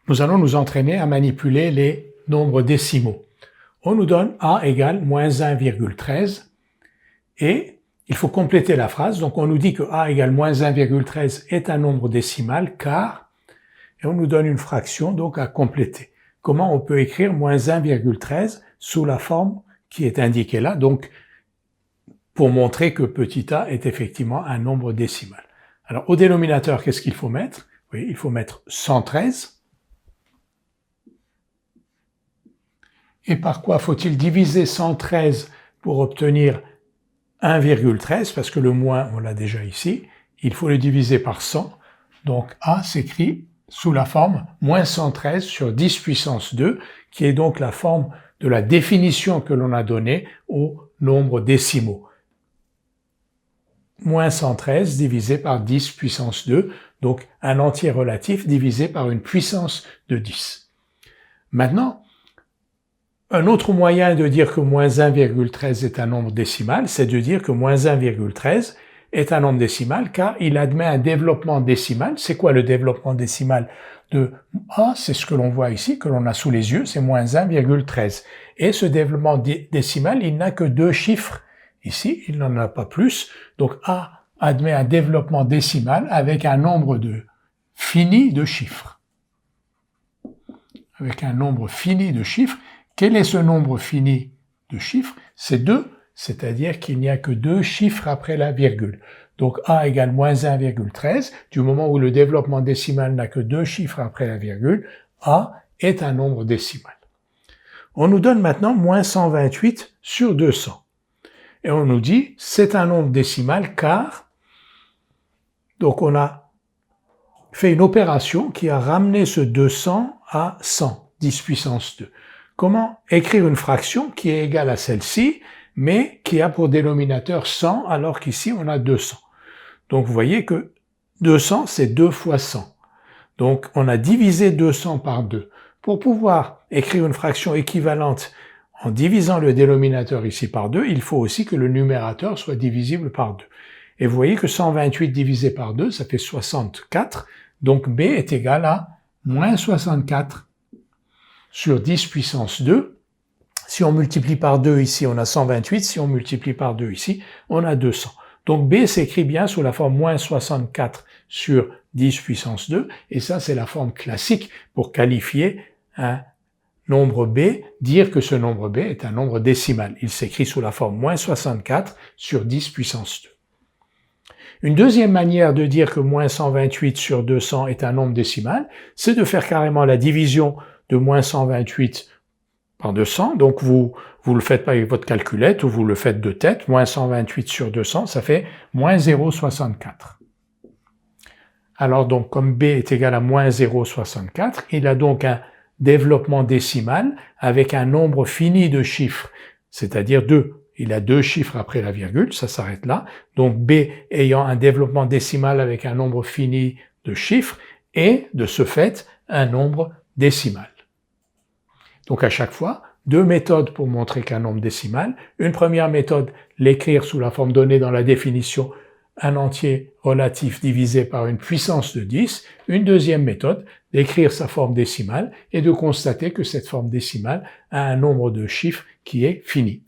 nous allons nous entraîner à manipuler les nombres décimaux. On nous donne a égale moins 1,13 et il faut compléter la phrase. Donc on nous dit que a égale moins 1,13 est un nombre décimal car, et on nous donne une fraction donc à compléter. Comment on peut écrire moins 1,13 sous la forme qui est indiquée là, donc pour montrer que petit a est effectivement un nombre décimal. Alors au dénominateur, qu'est-ce qu'il faut mettre? Oui, il faut mettre 113. Et par quoi faut-il diviser 113 pour obtenir 1,13? Parce que le moins, on l'a déjà ici. Il faut le diviser par 100. Donc a s'écrit sous la forme moins 113 sur 10 puissance 2, qui est donc la forme de la définition que l'on a donnée aux nombres décimaux. Moins 113 divisé par 10 puissance 2, donc un entier relatif divisé par une puissance de 10. Maintenant, un autre moyen de dire que moins 1,13 est un nombre décimal, c'est de dire que moins 1,13 est un nombre décimal car il admet un développement décimal. C'est quoi le développement décimal de a? C'est ce que l'on voit ici, que l'on a sous les yeux, c'est moins 1,13. Et ce développement décimal, il n'a que 2 chiffres. Ici, il n'en a pas plus. Donc a admet un développement décimal avec un nombre fini de chiffres. Avec un nombre fini de chiffres. Quel est ce nombre fini de chiffres? C'est 2, c'est-à-dire qu'il n'y a que 2 chiffres après la virgule. Donc a égale moins 1,13, du moment où le développement décimal n'a que 2 chiffres après la virgule, a est un nombre décimal. On nous donne maintenant moins 128 sur 200. Et on nous dit, c'est un nombre décimal car, donc on a fait une opération qui a ramené ce 200 à 100, 10 puissance 2. Comment écrire une fraction qui est égale à celle-ci, mais qui a pour dénominateur 100, alors qu'ici on a 200. Donc vous voyez que 200, c'est 2 fois 100. Donc on a divisé 200 par 2. Pour pouvoir écrire une fraction équivalente en divisant le dénominateur ici par 2, il faut aussi que le numérateur soit divisible par 2. Et vous voyez que 128 divisé par 2, ça fait 64. Donc b est égal à moins 64 sur 10 puissance 2. Si on multiplie par 2 ici, on a 128. Si on multiplie par 2 ici, on a 200. Donc b s'écrit bien sous la forme moins 64 sur 10 puissance 2. Et ça, c'est la forme classique pour qualifier un nombre b, dire que ce nombre b est un nombre décimal. Il s'écrit sous la forme moins 64 sur 10 puissance 2. Une deuxième manière de dire que moins 128 sur 200 est un nombre décimal, c'est de faire carrément la division de moins 128 par 200. Donc vous le faites pas avec votre calculette ou vous le faites de tête. Moins 128 sur 200, ça fait moins 0,64. Alors donc comme b est égal à moins 0,64, il a donc un développement décimal avec un nombre fini de chiffres, c'est-à-dire 2. Il a 2 chiffres après la virgule, ça s'arrête là. Donc b ayant un développement décimal avec un nombre fini de chiffres et de ce fait un nombre décimal. Donc à chaque fois, 2 méthodes pour montrer qu'un nombre décimal. Une première méthode, l'écrire sous la forme donnée dans la définition, un entier relatif divisé par une puissance de 10. Une deuxième méthode, d'écrire sa forme décimale et de constater que cette forme décimale a un nombre de chiffres qui est fini.